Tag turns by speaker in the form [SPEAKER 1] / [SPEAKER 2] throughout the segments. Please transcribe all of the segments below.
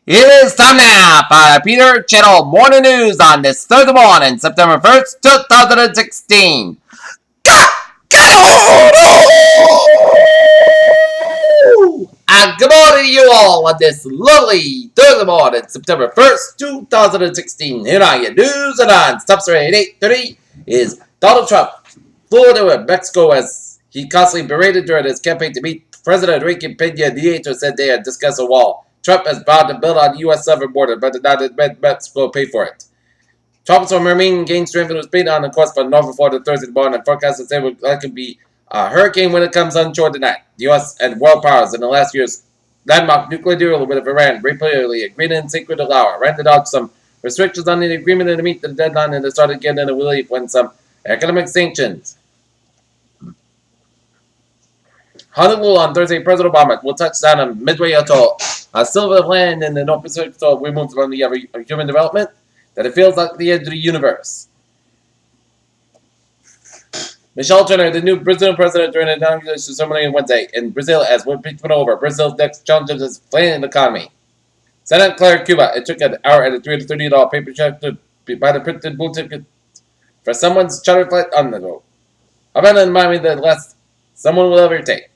[SPEAKER 1] It is time now for Peter Channel Morning News on this Thursday morning, September 1st, 2016. And good morning to you all on this lovely Thursday morning, September 1st, 2016. Here are your news and on Stops at 8:30 is Donald Trump flew to Mexico as he constantly berated during his campaign to meet President Enrique Peña Nieto said they had discussed a wall. Trump has vowed to build on the U.S. southern border, but did not admit Mexico pay for it. Trump's remaining gained strength and was beaten on the course for Norfolk Florida Thursday morning, and forecasters say that could be a hurricane when it comes onshore tonight. The U.S. and world powers in the last year's landmark nuclear deal with Iran repeatedly agreed in secret to allow Iran to dodge some restrictions on the agreement and to meet the deadline, and they started getting into relief when some economic sanctions. Honolulu on Thursday, President Obama will touch down on Midway Atoll, a silver of land in the North Pacific Atoll removed from the human development, that it feels like the edge of the universe. Michel Temer, the new Brazilian president, during an inauguration ceremony on Wednesday in Brazil as we're picking over. Brazil's next challenge is failing economy. Santa Clara, Cuba. It took an hour at a $330 paper check to buy the printed blue ticket for someone's charter flight on the road. Havana and Miami, the less someone will ever take.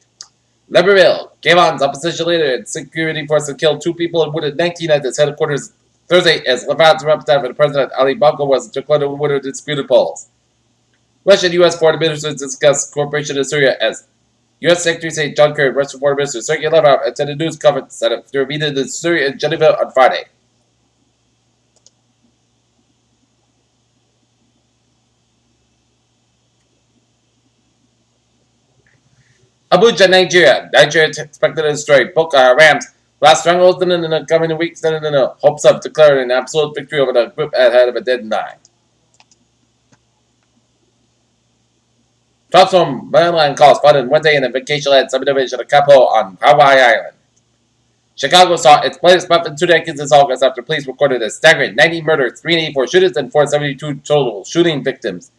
[SPEAKER 1] Libreville, Gabon's opposition leader and security forces killed 2 people and wounded 19 at its headquarters Thursday as Levant's representative for President Ali Bongo was declared a winner of disputed polls. Russian and U.S. foreign ministers discussed cooperation in Syria as U.S. Secretary of State John Kerry and Russian foreign minister Sergei Lavrov attended a news conference that they were meeting in Syria and Geneva on Friday. Abuja, Nigeria. Nigeria is expected to destroy Boko Haram's last strongholds in the coming weeks in the hopes of declaring an absolute victory over the group ahead of a deadline. Trump's from mainland calls flooded Wednesday in a vacation-land subdivision of Capo on Hawaii Island. Chicago saw its latest month in 2 decades this August after police recorded a staggering 90 murders, 384 shootings, and 472 total shooting victims.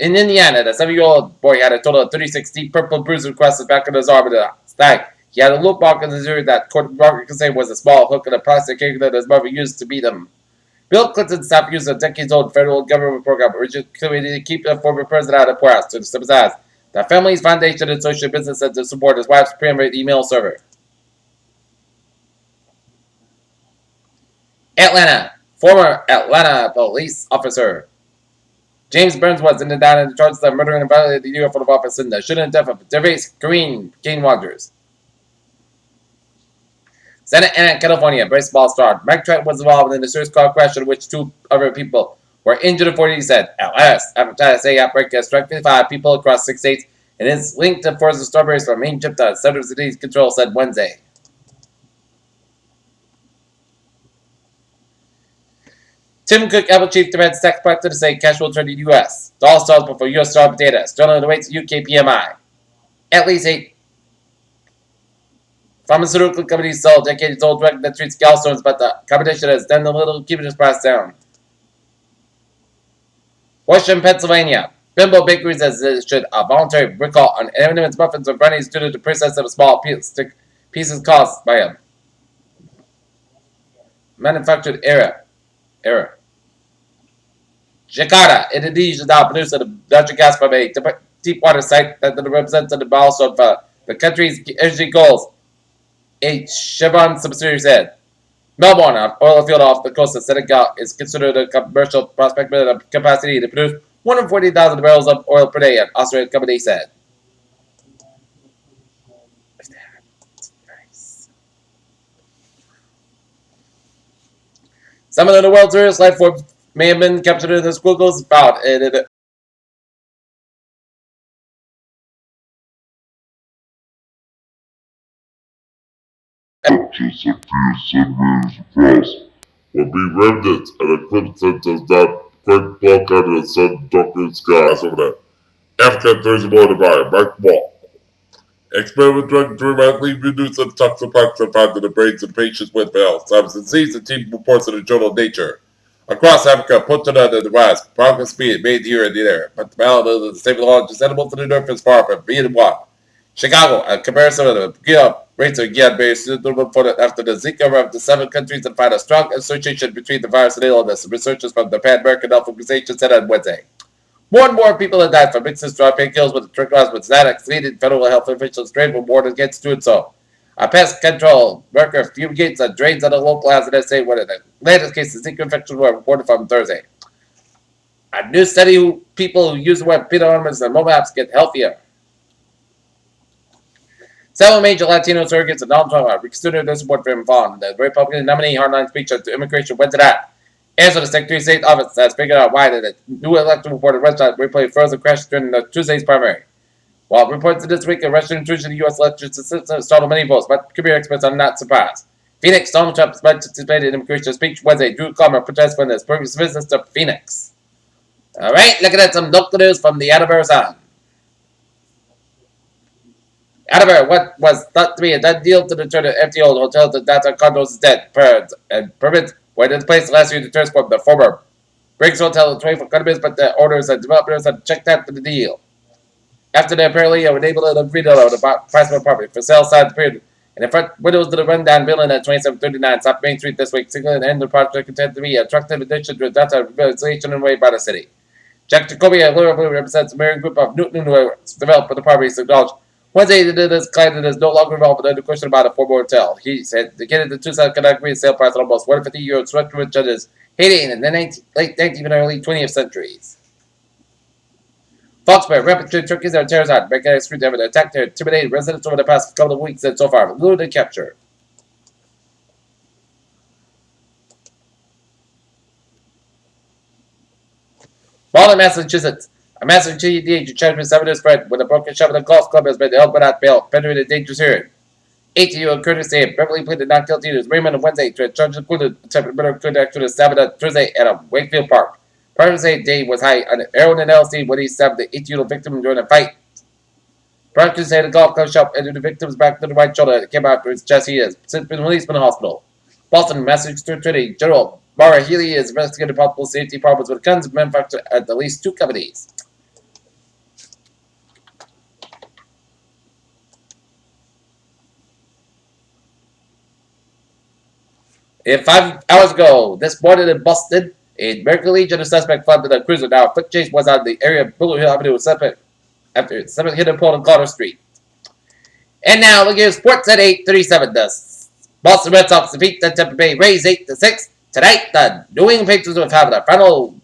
[SPEAKER 1] In Indiana, the 7-year-old boy had a total of 36 deep purple bruises across his back of his arm and a stomach. He had a loop mark in his ear that court reporters say was a small hook and a plastic cake that his mother used to beat him. Bill Clinton's staff used a decades-old federal government program originally to keep the former president out of poorhouse to subsidize the family's foundation and social business and to support his wife's private email server. Atlanta. Former Atlanta police officer James Burns was indicted on the charges of murdering and violating the New York Photo Office in the shooting and death of Gervais Green Rogers. Santa Ana, California, baseball star Mike Trout was involved in a serious car crash in which 2 other people were injured and 40 said. LS, after the outbreak, has struck 55 people across 6 states and is linked to forces strawberries from main chip to Center of Disease Control said Wednesday. Tim Cook, Apple chief, demands tax practice to say cash will turn to the U.S. The All-Stars before U.S. job data. Sterling awaits UK PMI. At least 8 pharmaceutical companies sell decades-old drug that treats gallstones, but the competition has done a little to keep its price down. Washington, Pennsylvania. Bimbo Bakeries has issued a voluntary recall on M&M's muffins and brownies due to the process of small pieces caused by a manufactured error. Jakarta, Indonesia now produces the natural gas from a deep water site that represents the milestone of the country's energy goals, a Chevron subsidiary said. Melbourne, an oil field off the coast of Senegal, is considered a commercial prospect with a capacity to produce 140,000 barrels of oil per day, an Australian company said. Some of the world's rarest life forms may have been captured in the squiggles found in it.
[SPEAKER 2] Just a few centimeters across will be remnants and eclipse that does not quite block out of the sun darkened skies over the Africa Thursday morning by Mike Wall. Experiment drug dramatically reduced the toxoplasma found in the brains of patients with Alzheimer's disease, the team reports in the journal Nature. Across Africa, Puntana and the West, progress being made here and there, but the balance of the same largest animals in the north is far from being one. Chicago, a comparison of the
[SPEAKER 1] rates are again very suitable for after the Zika of the 7 countries and find a strong association between the virus and illness. Researchers from the Pan American Health Organization said on Wednesday. More and more people have died from mixing straw painkillers with tricholas with Xanax, leading federal health officials trained for warned against doing so. A pest control worker fumigates and drains on a local hazardous say one of the latest cases of Zika infections were reported from Thursday. A new study who people who use the web peanut ornaments and mobile apps get healthier. Several major Latino surrogates and Donald Trump have reconsidered their support for him following the Republican nominee hardline speech to immigration went to that. Arizona Secretary of State office has figured out why the new election reported restaurant replayed frozen crash during the Tuesday's primary. While reports this week of Russian intrusion in the U.S. election system stalled many votes, but career experts are not surprised. Phoenix, Donald Trump's participated in immigration speech Wednesday drew calmer protests from his previous visits to Phoenix. All right, looking at some local news from the Attleboro Sun. However, what was thought to be a done deal to return to empty old hotels and downtown condos is dead. Permits were in place last year to transform the former Briggs Hotel and 24 condominiums, but the owners and developers had checked out for the deal. After they apparently enabled an agreement on the price of a property for sale signed the period, and in front windows to the rundown building at 2739 South Main Street this week, signaling an end to the project intended to be an attractive addition to a downtown revitalization and way by the city. Jack Jacoby, a lawyer who represents the Marion Group of Newton, who developed the property, acknowledged Wednesday, this client is no longer involved in the question about a former hotel. He said, the two sides cannot agree on sale price on almost 150-year-old structure with judges hating in the late 19th and early 20th centuries. Foxbury, rapid turkeys are terrorized, breaking a street have attacked and intimidated residents over the past couple of weeks and so far, looted capture. Boston, Massachusetts. A massive teenage charged with 7 years friend with a broken shot at a golf club has been held without bail, pending a dangerous hearing. 18-year-old Curtis A. Beverly pleaded not guilty to Raymond on Wednesday to a charge included attempted murder conduct to the stabbing on Thursday at a Wakefield Park. Prior to say Day was high on heroin and LSD when he stabbed the 18-year-old victim during a fight. Prior to say the golf club shot entered the victim's back to the right shoulder and came out to his chest. He has since been released from the hospital. Boston, Massachusetts Attorney General Mara Healy is investigating possible safety problems with guns manufactured at least 2 companies. And 5 hours ago, this morning in Boston, a American Legion of suspect fled to the cruiser. Now, a foot chase was on the area of Blue Hill Avenue suspect after someone hit a pole on Carter Street. And now, look at sports at 8:37. The Boston Red Sox defeat the Tampa Bay Rays 8-6. Tonight, the New England Patriots will have the final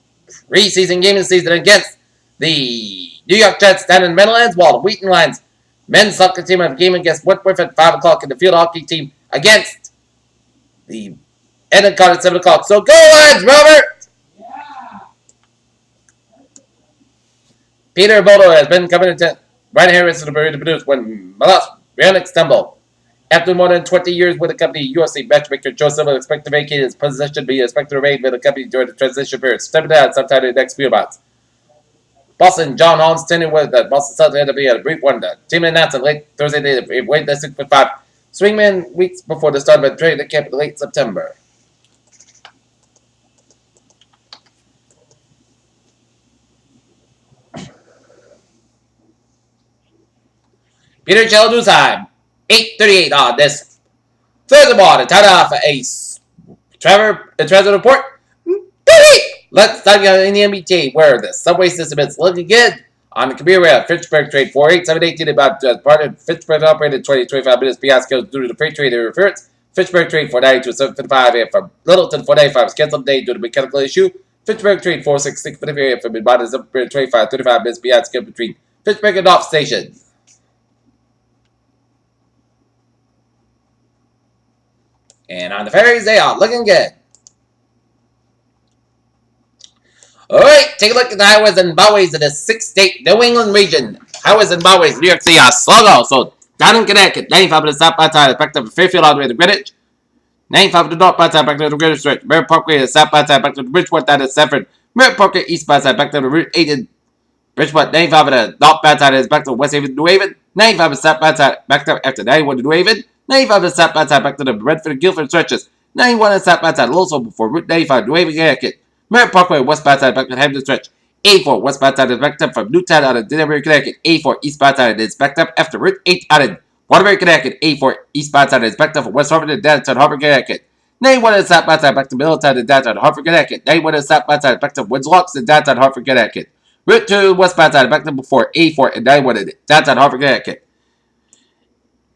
[SPEAKER 1] preseason game of the season against the New York Jets down in the Meadowlands, while the Wheaton Lions men's soccer team have a game against Whitworth at 5 o'clock in the field hockey team against the Endicott at 7 o'clock. So go, lads, Robert! Yeah. Peter Bodo has been coming to Ryan Harris to produce when Malas Rionic stumbled. After more than 20 years with the company, UFC matchmaker Joe Silva is expected to vacate his position, be expected to remain with the company during the transition period. Stepping down sometime in the next few months. Boston John Holmes tenure with the Boston Celtics had to be a brief one. The team announced on late Thursday they weighed the 6'5" swingman weeks before the start of the training camp in late September. Peter Chell News Time, 8:38 on this. Furthermore, to tie off a Trevor report. Let's talk about in the NBA where the subway system is looking good on the career rail. Fitchburg trade 48718 about part of Fitchburg operated 20-25 minutes fiasco due to the freight trade interference. Fitchburg trade 492-755 and from Littleton 495 scheduled today due to mechanical issue. Fitchburg trade 466-55 from Mid-Body 25-35 minutes fiasco between Fitchburg and North Station. And on the ferries, they are looking good. Alright, take a look at the highways and byways of the 6-state New England region. Highways and byways, New York City are slow. So, down in Connecticut, 95 to the southbound side, back to Fairfield all the way to Greenwich. 95 to the northbound side, back to the Greenwich Stretch. Merritt Parkway to the southbound side, back to the Bridgeport down to Sanford. Merritt Parkway eastbound side, back to the Route 8 in Bridgeport. 95 to the northbound side is back to West Haven, New Haven. 95 to the southbound side, back to after 91 to New Haven. 95 to the southbound side, back to the Redford and Guilford stretches. 91 to the southbound side, also before Route 95, New Haven, Connecticut. Merritt Parkway, westbound side, back to Hampton Stretch. 84 westbound side is backed up from Newtown out of Denver, Connecticut. 84 eastbound side is backed up after Route 8 out of Waterbury, Connecticut. 84 eastbound side is backed up from West Hartford to downtown Hartford, Connecticut. 91 is southbound side back to Middletown to downtown Hartford, Connecticut. 91 is southbound side back to Woods Locks to downtown Hartford, Connecticut. Route 2 westbound side back to before 84 and 91 in downtown Hartford, Connecticut.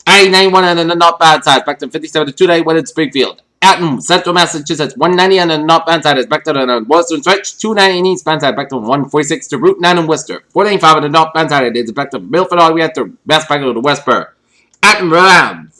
[SPEAKER 1] I-91 on the northbound side back to 57 to 291 in Springfield. Out Central Massachusetts, 190 on the northbound side is back to the western stretch. 290 eastbound side back to 146 to Route 9 in Worcester. 495 on the northbound side is back to Milford all the way up to back to the Westboro. Out Rhode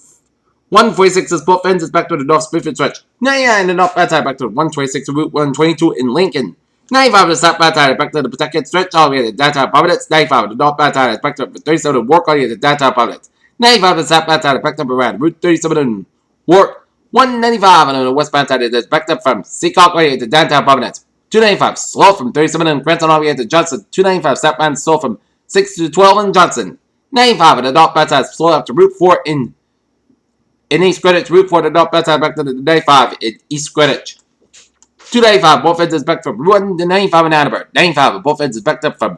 [SPEAKER 1] 146 is both ends is back to the North Springfield stretch. 99 on the northbound side back to 126 to Route 122 in Lincoln. 95 on the southbound side is back to the Pawtucket stretch all the way to downtown Providence. 95 on the northbound side is back to 37 to Wark all the way to downtown Providence. 95 on the southbound side is backed up around Route 37 in Wark. 195 on the westbound side is backed up from Seacock all the way to downtown Providence. 295 slow from 37 in Cranston all the way to Johnson. 295 southbound slow from 6 to 12 in Johnson. 95 on the northbound side slow up to Route 4 in East Greenwich. Route 4 on the northbound side back to the 95 in East Greenwich. 295 both ends is backed from 195 in Attleboro. 95 both ends is backed up from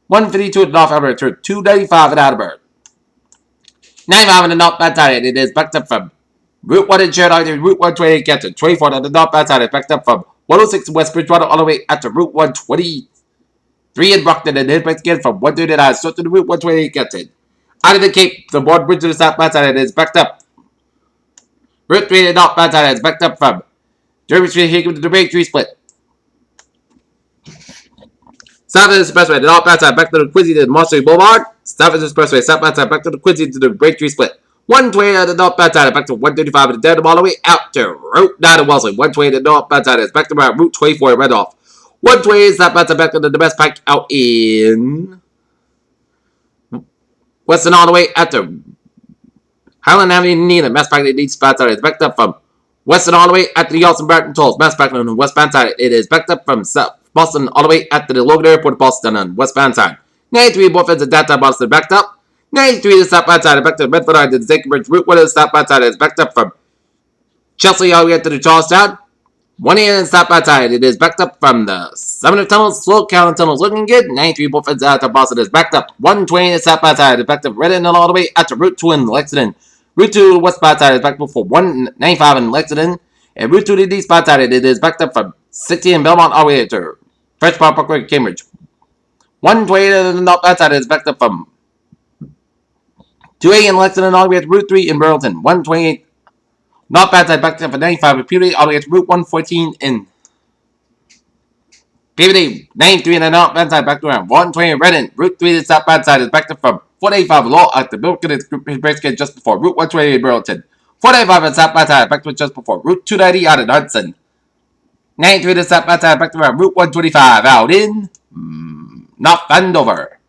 [SPEAKER 1] 152 at North Attleboro to 295 in Attleboro. 95 on the northbound side it is backed up from Route 1 in Sheridan to Route 128 Canton. 24 on the northbound side is backed up from 106 in West Bridgewater all the way up to Route 123 in Brockton and then back again from 139 straight to the Route 128 Canton. Out of the Cape, the one bridge to the southbound side is backed up. Route 3 in the northbound side is backed up from Derby Street here to the Braintree split. South of the Expressway, the northbound side back to the Quincy to the Marshall Boulevard. South of the Expressway, southbound side back to the Quincy to the Braintree split. 120 on the northbound side back to 135 and the all the way out to Route 9 in Wellesley. 120 on the northbound side is back to around Route 24 in Randolph. 120 southbound side back to the Best Pike out in Western all the way out to Highland Avenue near the Mass Pike that needs spots side is backed up from Western all the way out to the Austin Barton Tolls. Mass Pike on the westbound side it is backed up from South Boston all the way out to the Logan Airport Boston on westbound side. 93 both ends of downtown Boston backed up. 93 to southbound side back to Medford to the Zackenbridge. Route 1 to the southbound side is backed up from Chelsea all the way up to the Charlestown. 180 on the southbound side it is backed up from the Sumner Tunnels. Slow County Tunnels looking good. 93 both ends out to Boston is backed up. 120 on the southbound side is backed up Redden all the way out to Route 2 in Lexington. Route 2 westbound side is backed up for 195 in Lexington. And Route 2 to the eastbound side it is backed up from 60 in Belmont all the way to French Park Parkway, Cambridge. 120 to the northbound side is backed up from 280 in Lexington all the way to Route 3 in Burlington. 128 northbound side backed up from 95 in Peabody all the way to Route 114 in Peabody. 93 in the northbound side backed around 120 in Redden. Route 3 to the southbound side is backed up from 485 Law at the Milton Bridge just before Route 128 in Burlington. 485 in the southbound side backed up just before Route 290 out in Hudson. 93 to the southbound side backed around Route 125 out in North Andover.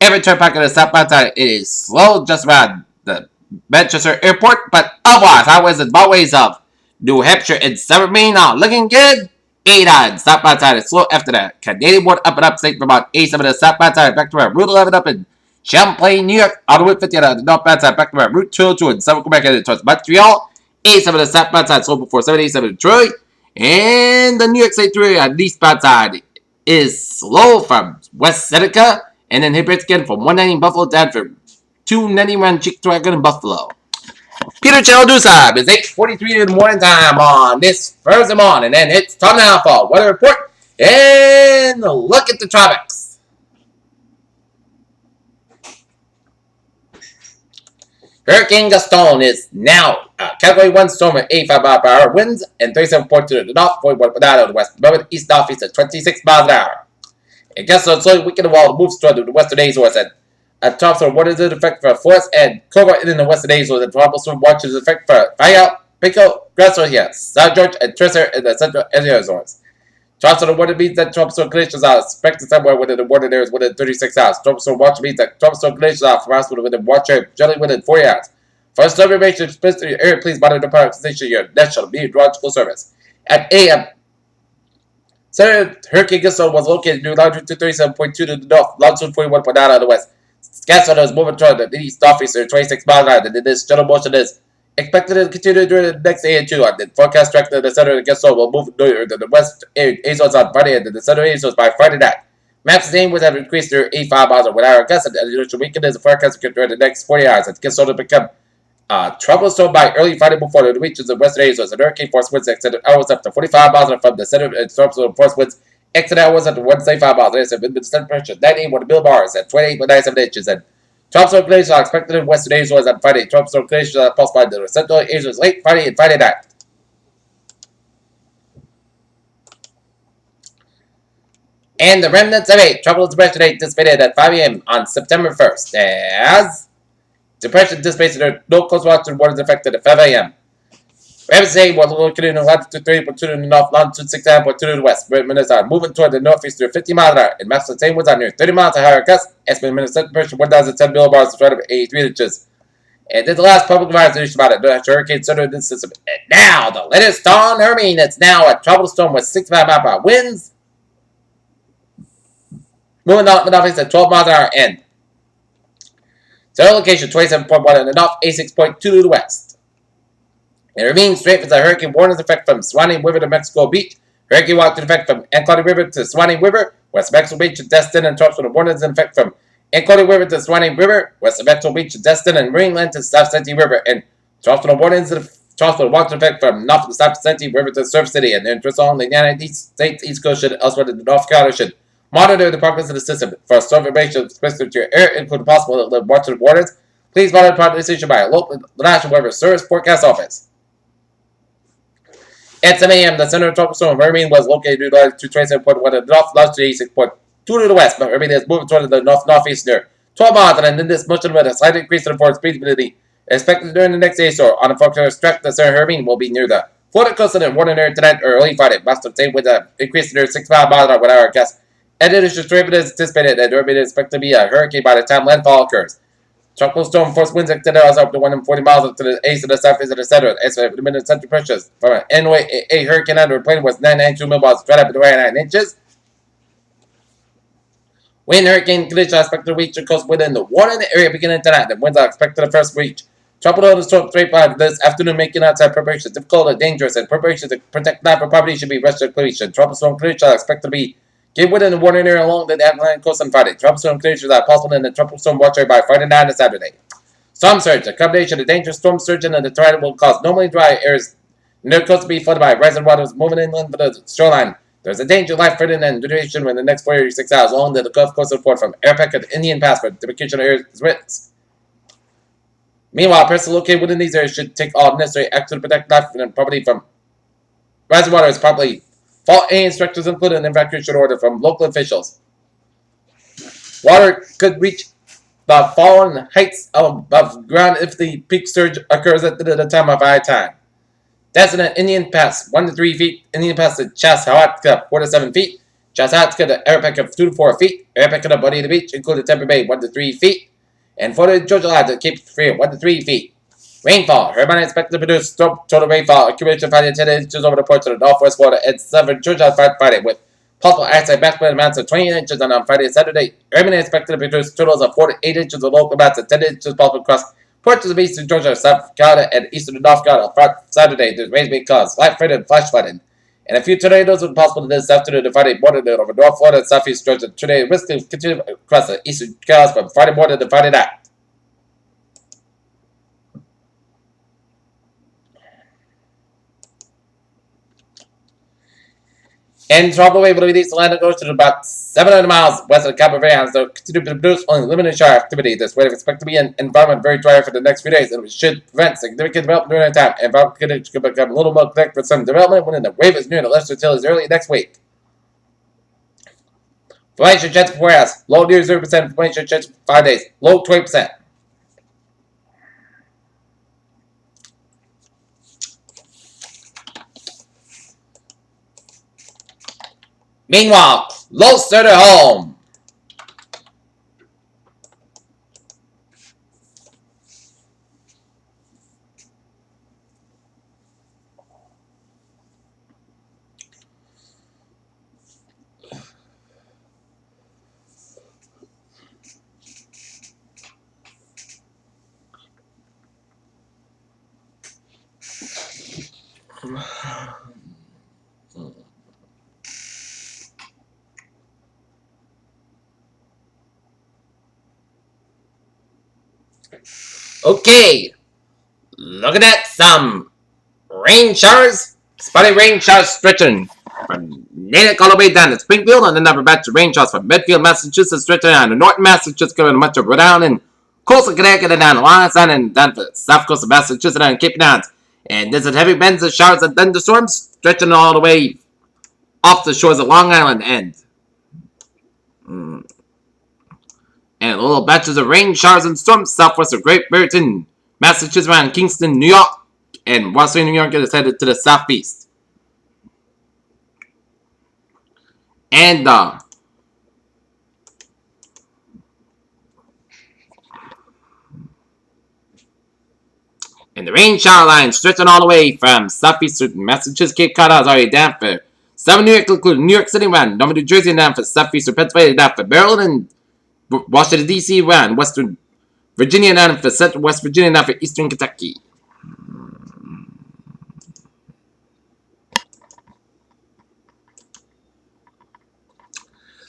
[SPEAKER 1] Every turnpike on the southbound side it is slow just around the Manchester Airport, but otherwise highways and byways of New Hampshire and Southern Maine are looking good. 89 southbound side is slow after that. Canadian Wood up and upstate Vermont. 87 to the southbound side back to around Route 11 up in Champlain, New York. All the way 50 on the northbound side back to around Route 202 in Southern Quebec and towards Montreal. 87 to the southbound side slow before 787 Detroit. And the New York State Thruway on the eastbound side is slow from West Seneca. And then hit again from 190 Buffalo down for 291 Cheektowaga in Buffalo. Peter Channel News Time is 8:43 in the morning time on this Thursday morning. And it's time now for weather report and look at the tropics. Hurricane Gaston is now Category 1 storm at 85 miles per hour winds and 37.2 to the north, 41 to the west, moving east northeast at 26 miles an hour. And Gaston slowly weakened while it moves toward the western Azores and tropical what is in effect for forest and cover in the western Azores and tropical storm watches in effect for Fayette, Pico, Grasso, South George, and Trisser in the central Azores. Tropical weather means that tropical glaciers are expected somewhere within the water areas within 36 hours. Tropical watch means that tropical glaciers are forecast within watch area generally within 40 hours. For storm information, specifically area, please monitor the power station of your National Meteorological Service. At AM, Hurricane Gaston was located near longitude 37.2 to the north, longitude 41.9 on the west. Gaston is moving toward the east northeast at 26 miles an hour, and this general motion is expected to continue during the next day or two. The forecast director of the center of Gaston will move north to the west Azores on Friday and to the center Azores by Friday night. Maps name would have increased to 85 miles with our gust. The initial weekend is forecast to during the next 40 hours. It gets started to become troublesome by early Friday before it reaches the western Azores. And hurricane force winds extended hours up to 45 miles from the center, and storms force winds extended hours up to 175 miles. There's a wind temperature 98 with the millbars at 28.97 inches. And tropical glaciers are expected in western Azores on Friday. Tropical glaciers are possible by the central Azores late Friday and Friday night. And the remnants of 8 tropical depression 8 dissipated at 5 a.m. on September 1st. As depression dissipated, there no coast waters waters affected at 5 a.m. Ramsey was located in latitude 30.2 to the north, longitude 69.2 to the west. Winds are moving toward the northeast at 50 miles an hour. And maximum same winds are near 30 miles an hour gusts. Estimated minimum pressure 1,010 millibars to 83 inches. And this is the last public advice issued about it. The hurricane center of this system. And now, the latest storm, Hermine, it's now a tropical storm with 65 mile per hour winds. Moving northeast at 12 miles an hour end. Zero location 27.1 in the north, 86.2 to the west. And Hermine straight is a hurricane warning effect from Swanee River to Mexico Beach. Hurricane watch effect from Anclote River to Swanee River, west Mexico Beach to Destin, and tropical warnings in effect from Anclote River to Swanee River, west Mexico Beach to Destin, and Marineland to South Santee River, and tropical warnings in tropical watch effect from north to South Santee River to Surf City, and interest on the United States East Coast should elsewhere to the North Carolina should monitor the progress of the system. For storm information specific to your area, including possible watch warnings, please monitor the progress issued by a local National Weather Service Forecast Office. At 7 a.m., the center of tropical storm Hermine was located due to 27.1 to the north, longitude 86.2 to the west, but Hermine is moving toward the north-northeast near 12 miles, and in this motion with a slight increase in the force speedability expected during the next day or so. On the forecast track, the center of Hermine will be near the Florida coast and warning area tonight or early Friday. Boston State with an increase near 65 miles an hour with our guess. And it is anticipated that Hermine is expected to be a hurricane by the time landfall occurs. Tropical storm force winds extended us up to 140 miles to the east of the southeast of the center. Estimated minimum central pressures from an NOAA hurricane under plane was 992 millibars, right up to 29 inches. Wind hurricane conditions are expected to reach the coast within the warning area beginning tonight. The winds are expected to first reach tropical storm 35 this afternoon, making outside preparations difficult and dangerous, and preparations to protect life and property should be rushed to completion. Tropical storm conditions are expected to be get within the warning area along the Atlantic coast on Friday. Tropical storm conditions are possible in the tropical storm watch area by Friday night and Saturday. Storm surge, a combination of dangerous storm surge and the tornado will cause normally dry areas near the coast to be flooded by rising waters moving inland for the shoreline. There's a danger of life-threatening and duration in the next 46 hours along the Gulf Coast report from Airpac to Indian Pass for demarcation areas risks. Meanwhile, persons located within these areas should take all necessary action to protect life and property from rising waters properly. Fall any instructions included an evacuation order from local officials. Water could reach the fallen heights above ground if the peak surge occurs at the time of high tide. That's an Indian Pass, 1 to 3 feet. Indian Pass to Chassahotka, 4 to 7 feet. Chassahotka to Airpac of 2 to 4 feet. Airpac to Buddy the Beach, including Tampa Bay, 1 to 3 feet. And for the Georgia Line to Cape Fear, 1 to 3 feet. Rainfall. Hermine expected to produce total rainfall accumulation of 5 to 10 inches over the ports of the northwest Florida and southern Georgia on Friday, with possible outside maximum amounts of 20 inches on Friday and Saturday. Hermine expected to produce totals of 4 to 8 inches of local amounts and 10 inches possible across ports of eastern Georgia, South Carolina, and eastern and North Carolina. On Saturday, the rains may cause light flooding and flash flooding. And a few tornadoes are possible this afternoon and Friday morning over North Florida and Southeast Georgia. Today, risk of continue across the eastern Carolina from Friday morning to Friday night. And tropical wave will release Atlantic Ocean about 700 miles west of the Cape Verde Islands. They'll continue to produce only limited shower activity. This wave is expected to be an environment very dry for the next few days, and it should prevent significant development during that time. And environment conditions could become a little more connected for some development when the wave is near the left until as early next week. Information chance for 4 hours. Low near 0%. Information chance for 5 days. Low 20%. Meanwhile, closer to home. Okay, looking at some rain showers. Spotty rain showers stretching from Natick all the way down to Springfield, and another batch of rain showers from Medfield, Massachusetts, stretching down to Norton, Massachusetts, going much of Rhode Island, coastal Connecticut, and down to Long Island, and down to the south coast of Massachusetts and Cape Downs. And there's a heavy bands of showers and thunderstorms stretching all the way off the shores of Long Island and little batches of rain, showers, and storms southwest of Great Britain, Massachusetts, around Kingston, New York, and Western New York is headed to the southeast. And the rain shower line stretching all the way from southeastern Massachusetts, Cape Cod is already down for some New York, including New York City, around New Jersey, and down for southeastern Pennsylvania, down for Maryland, and Washington, D.C., around Western Virginia, down for central West Virginia, down for eastern Kentucky.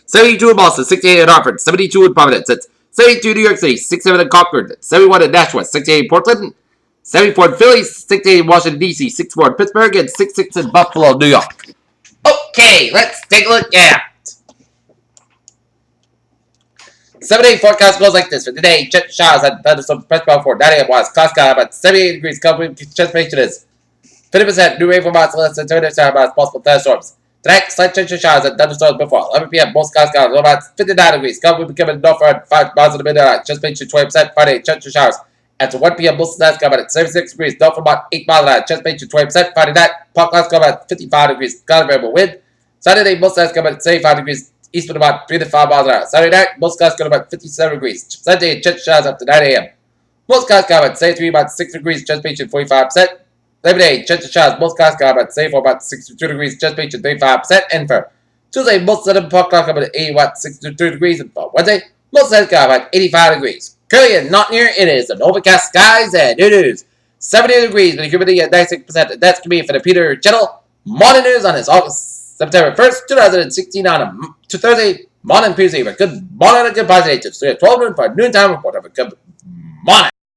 [SPEAKER 1] "72 in Boston, 68 in Hartford, 72 in Providence, 72 in New York City, 67 in Concord, 71 in Nashua, 68 in Portland, 74 in Philly, 68 in Washington, D.C., 64 in Pittsburgh, and 66 in Buffalo, New York." Okay, let's take a look at 7-day forecast goes like this. For today, jet showers and thunderstorms Presbyterian for 9 a.m. West. Clouds about 78 degrees. Cover precipitation is 50%. New rainfall amounts less than 70% amounts possible thunderstorms. Tonight, slight chance of showers and thunderstorms before 11 p.m. Most clouds about 59 degrees. Cover becoming northward 5 miles in the midnight. Precipitation 20%. Friday, chance of showers. After 1 p.m. most clouds about 76 degrees. North for about 8 miles an hour. Precipitation 20%. Friday night, park clouds about 55 degrees. Cloud variable wind. Saturday, most clouds about 75 degrees. Eastward about 3 to 5 miles an hour. Saturday night, most clouds got about 57 degrees. Sunday, chance showers up to 9 a.m. Most clouds got about 73, about 6 degrees, precipitation 45%. Labor Day, chance of showers, most clouds got about 74, about 62 degrees, precipitation 35%. And for Tuesday, most of them park clouds got about 80, about 63 degrees. And for Wednesday, most clouds got about 85 degrees. Currently, and not near, it is an overcast skies and it is 70 degrees with a humidity at 96%. And that's going to be for the Peter Channel Morning News on this September 1st, 2016 on to Thursday morning, Tuesday. Good morning and good positive. So 12 noon for noontime report of a good morning.